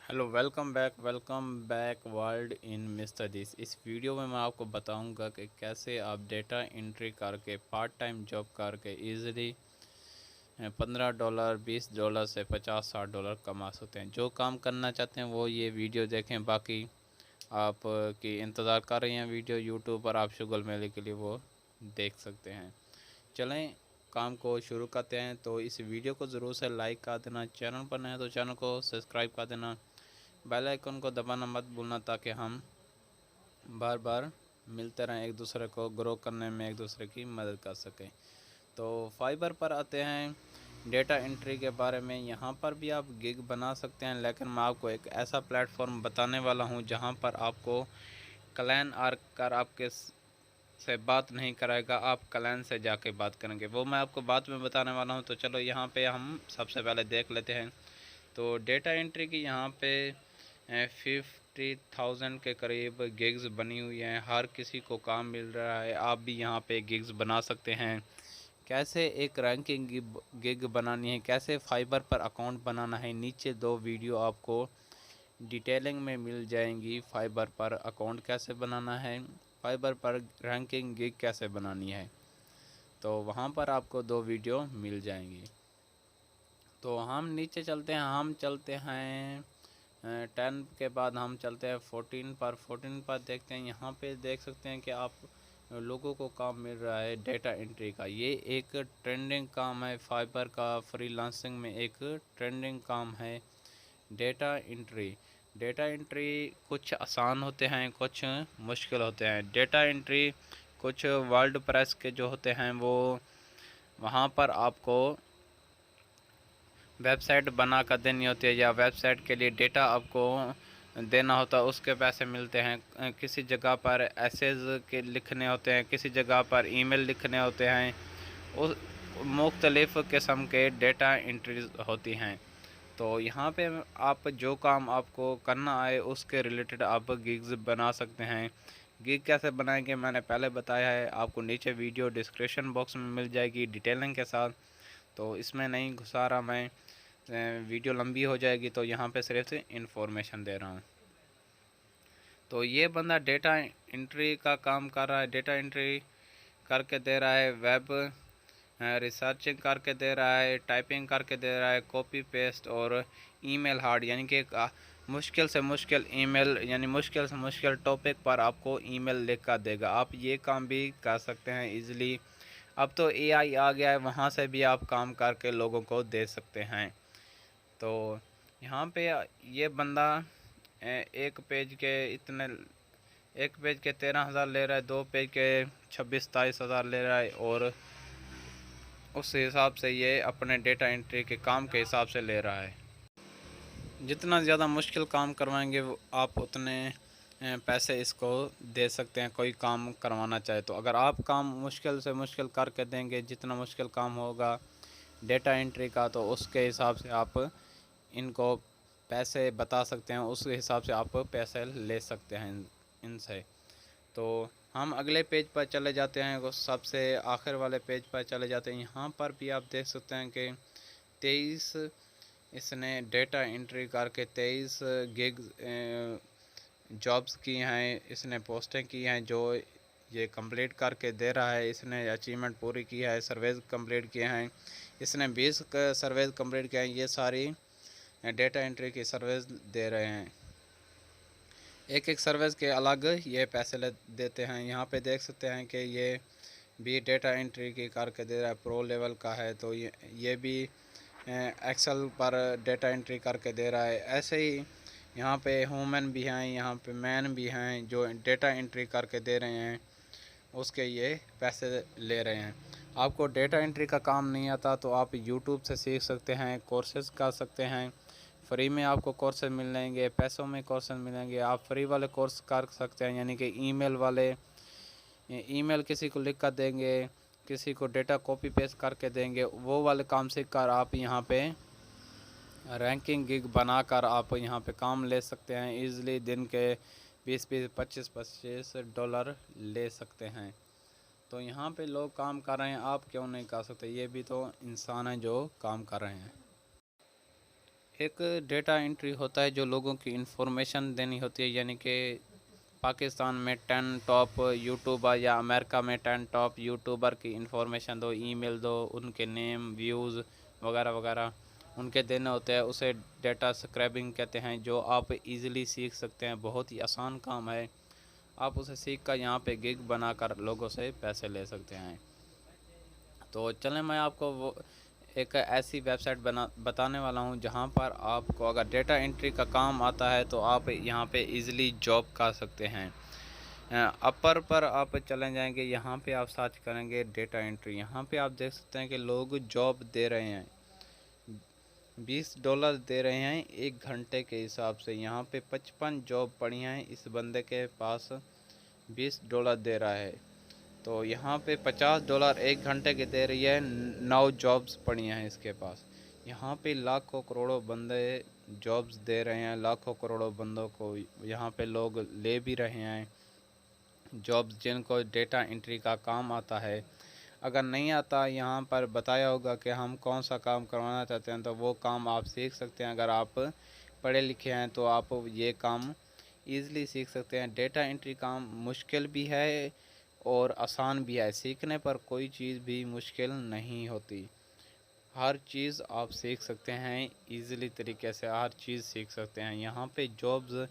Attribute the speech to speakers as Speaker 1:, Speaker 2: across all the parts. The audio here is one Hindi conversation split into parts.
Speaker 1: Hello, welcome back world in mister this. इस वीडियो में मैं आपको बताऊंगा कि कैसे आप डेटा एंट्री करके पार्ट टाइम जॉब करके इजीली $15 $20 से $50 60 कमा सकते हैं। जो काम करना चाहते हैं वो ये वीडियो देखें। बाकी आप की इंतज़ार कर रही हैं वीडियो यूट्यूब पर, आप शुगर मेले के लिए वो देख सकते हैं। चलें काम को शुरू करते हैं। तो इस वीडियो को ज़रूर से लाइक कर देना, चैनल पर नए हैं तो चैनल को सब्सक्राइब कर देना, बेल आइकन को दबाना मत भूलना, ताकि हम बार बार मिलते रहें, एक दूसरे को ग्रो करने में एक दूसरे की मदद कर सकें। तो फाइबर पर आते हैं, डेटा एंट्री के बारे में। यहाँ पर भी आप गिग बना सकते हैं, लेकिन मैं आपको एक ऐसा प्लेटफॉर्म बताने वाला हूँ जहाँ पर आपको क्लाइंट आकर आपके से बात नहीं कराएगा, आप क्लाइंट से जाके बात करेंगे। वो मैं आपको बाद में बताने वाला हूँ। तो चलो यहाँ पे हम सबसे पहले देख लेते हैं। तो डेटा एंट्री की यहाँ पे 50,000 के करीब गिग्स बनी हुई हैं। हर किसी को काम मिल रहा है। आप भी यहाँ पे गिग्स बना सकते हैं। कैसे एक रैंकिंग गिग बनानी है, कैसे फाइबर पर अकाउंट बनाना है, नीचे दो वीडियो आपको डिटेलिंग में मिल जाएंगी। फाइबर पर अकाउंट कैसे बनाना है, फाइबर पर रैंकिंग गिग कैसे बनानी है, तो वहाँ पर आपको दो वीडियो मिल जाएंगी। तो हम नीचे चलते हैं, हम चलते हैं 10 के बाद हम चलते हैं 14 पर देखते हैं। यहाँ पे देख सकते हैं कि आप लोगों को काम मिल रहा है डेटा एंट्री का। ये एक ट्रेंडिंग काम है फाइबर का, फ्रीलांसिंग में एक ट्रेंडिंग काम है डेटा एंट्री। डेटा एंट्री कुछ आसान होते हैं, कुछ मुश्किल होते हैं। डेटा एंट्री कुछ वर्ल्ड प्रेस के जो होते हैं वो वहाँ पर आपको वेबसाइट बना कर देनी होती है, या वेबसाइट के लिए डेटा आपको देना होता है, उसके पैसे मिलते हैं। किसी जगह पर एसेज के लिखने होते हैं, किसी जगह पर ईमेल लिखने होते हैं। उस मुख्तलिफ़ किस्म के डेटा एंट्रीज होती हैं। तो यहाँ पे आप जो काम आपको करना आए उसके रिलेटेड आप गिग्स बना सकते हैं। गिग कैसे बनाएंगे मैंने पहले बताया है, आपको नीचे वीडियो डिस्क्रिप्शन बॉक्स में मिल जाएगी डिटेलिंग के साथ। तो इसमें नहीं घुसा रहा मैं, वीडियो लंबी हो जाएगी, तो यहाँ पे सिर्फ इन्फॉर्मेशन दे रहा हूँ। तो ये बंदा डेटा एंट्री का काम कर रहा है, डेटा एंट्री करके दे रहा है, वेब रिसर्चिंग करके दे रहा है, टाइपिंग करके दे रहा है, कॉपी पेस्ट और ईमेल हार्ड, यानी कि मुश्किल से मुश्किल ईमेल, यानी मुश्किल से मुश्किल टॉपिक पर आपको ईमेल लिख कर देगा। आप ये काम भी कर सकते हैं इजीली। अब तो एआई आ गया है, वहाँ से भी आप काम करके लोगों को दे सकते हैं। तो यहाँ पे ये बंदा एक पेज के इतने, एक पेज के 13,000 ले रहा है, दो पेज के 26-27 हज़ार ले रहा है, और उस हिसाब से ये अपने डेटा एंट्री के काम के हिसाब से ले रहा है। जितना ज़्यादा मुश्किल काम करवाएंगे आप उतने पैसे इसको दे सकते हैं, कोई काम करवाना चाहे तो। अगर आप काम मुश्किल से मुश्किल करके देंगे, जितना मुश्किल काम होगा डेटा एंट्री का, तो उसके हिसाब से आप इनको पैसे बता सकते हैं, उस हिसाब से आप पैसे ले सकते हैं इनसे। तो हम अगले पेज पर चले जाते हैं, वो सबसे आखिर वाले पेज पर चले जाते हैं। यहाँ पर भी आप देख सकते हैं कि 23 इसने डेटा एंट्री करके 23 गिग जॉब्स की हैं, इसने पोस्टें की हैं, जो ये कंप्लीट करके दे रहा है। इसने अचीवमेंट पूरी की है, सर्वेज कंप्लीट किए हैं, इसने 20 सर्वेज कंप्लीट किए हैं। ये सारी डेटा एंट्री की सर्वेज दे रहे हैं। एक एक सर्विस के अलग ये पैसे देते हैं। यहाँ पे देख सकते हैं कि ये भी डेटा एंट्री की करके दे रहा है, प्रो लेवल का है। तो ये भी एक्सेल पर डेटा एंट्री करके दे रहा है। ऐसे ही यहाँ पे वुमेन भी हैं, यहाँ पे मैन भी हैं जो डेटा एंट्री करके दे रहे हैं, उसके ये पैसे ले रहे हैं। आपको डेटा एंट्री का काम नहीं आता तो आप यूट्यूब से सीख सकते हैं, कोर्सेज कर सकते हैं। फ्री में आपको कोर्सेज मिलेंगे, पैसों में कोर्सेज मिलेंगे। आप फ्री वाले कोर्स कर सकते हैं, यानी कि ईमेल वाले, ईमेल किसी को लिख कर देंगे, किसी को डेटा कॉपी पेस्ट करके देंगे, वो वाले काम सीख कर आप यहाँ पे रैंकिंग गिग बनाकर आप यहाँ पे काम ले सकते हैं। ईज़िली दिन के 20-20 25-25 डॉलर ले सकते हैं। तो यहाँ पे लोग काम कर रहे हैं, आप क्यों नहीं कर सकते? ये भी तो इंसान हैं जो काम कर रहे हैं। एक डेटा एंट्री होता है जो लोगों की इन्फॉर्मेशन देनी होती है, यानी कि पाकिस्तान में 10 टॉप यूट्यूबर या अमेरिका में 10 टॉप यूट्यूबर की इन्फॉर्मेशन दो, ईमेल दो, उनके नेम, व्यूज़ वगैरह वगैरह उनके देने होते हैं। उसे डेटा स्क्रैबिंग कहते हैं, जो आप इजीली सीख सकते हैं। बहुत ही आसान काम है, आप उसे सीख कर यहाँ पे गिग बनाकर लोगों से पैसे ले सकते हैं। तो चलें, मैं आपको वो एक ऐसी वेबसाइट बताने वाला हूँ जहाँ पर आपको अगर डेटा एंट्री का काम आता है तो आप यहाँ पे इजीली जॉब कर सकते हैं। अपर पर आप चले जाएंगे, यहाँ पे आप सर्च करेंगे डेटा एंट्री। यहाँ पे आप देख सकते हैं कि लोग जॉब दे रहे हैं, $20 दे रहे हैं 1 घंटे के हिसाब से। यहाँ पे 55 जॉब पड़ी हैं, इस बंदे के पास $20 दे रहा है। तो यहाँ पे $50 1 घंटे के दे रही है, 9 जॉब्स पड़ी हैं इसके पास। यहाँ पे लाखों करोड़ों बंदे जॉब्स दे रहे हैं, लाखों करोड़ों बंदों को यहाँ पे लोग ले भी रहे हैं जॉब्स, जिनको डेटा एंट्री का काम आता है। अगर नहीं आता, यहाँ पर बताया होगा कि हम कौन सा काम करवाना चाहते हैं, तो वो काम आप सीख सकते हैं। अगर आप पढ़े लिखे हैं तो आप ये काम ईज़िली सीख सकते हैं। डेटा एंट्री काम मुश्किल भी है और आसान भी है, सीखने पर कोई चीज़ भी मुश्किल नहीं होती। हर चीज़ आप सीख सकते हैं ईज़िली तरीके से, हर चीज़ सीख सकते हैं। यहाँ पे जॉब्स,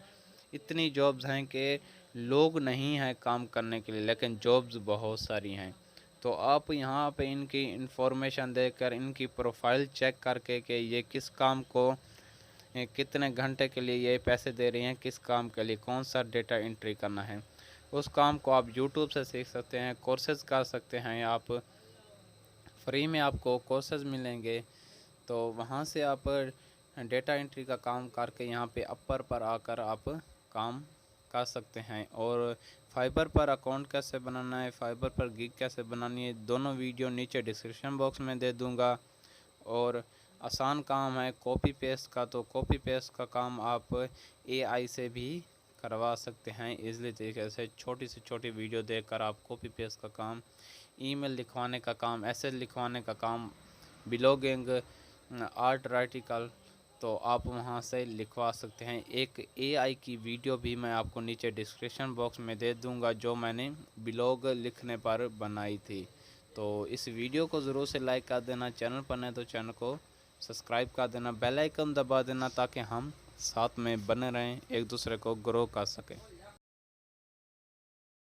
Speaker 1: इतनी जॉब्स हैं कि लोग नहीं हैं काम करने के लिए, लेकिन जॉब्स बहुत सारी हैं। तो आप यहाँ पे इनकी इन्फॉर्मेशन देखकर, इनकी प्रोफाइल चेक करके कि ये किस काम को कितने घंटे के लिए ये पैसे दे रही हैं, किस काम के लिए कौन सा डेटा एंट्री करना है, उस काम को आप यूट्यूब से सीख सकते हैं, कोर्सेज कर सकते हैं। आप फ्री में आपको कोर्सेज मिलेंगे, तो वहाँ से आप डेटा एंट्री का काम करके यहाँ पे अपर पर आकर आप काम कर सकते हैं। और फाइबर पर अकाउंट कैसे बनाना है, फाइबर पर गिग कैसे बनानी है, दोनों वीडियो नीचे डिस्क्रिप्शन बॉक्स में दे दूँगा। और आसान काम है कॉपी पेस्ट का, तो कॉपी पेस्ट का काम आप AI से भी करवा सकते हैं इजीली तरीके से। छोटी से छोटी वीडियो देखकर आप कॉपी पेस्ट का काम, ईमेल लिखवाने का काम, एसेज लिखवाने का काम, ब्लॉगिंग, आर्ट राइटिकल, तो आप वहां से लिखवा सकते हैं। एक AI की वीडियो भी मैं आपको नीचे डिस्क्रिप्शन बॉक्स में दे दूंगा, जो मैंने ब्लॉग लिखने पर बनाई थी। तो इस वीडियो को ज़रूर से लाइक कर देना, चैनल पर नहीं तो चैनल को सब्सक्राइब कर देना, बेल आइकन दबा देना, ताकि हम साथ में बने रहें, एक दूसरे को ग्रो कर सकें।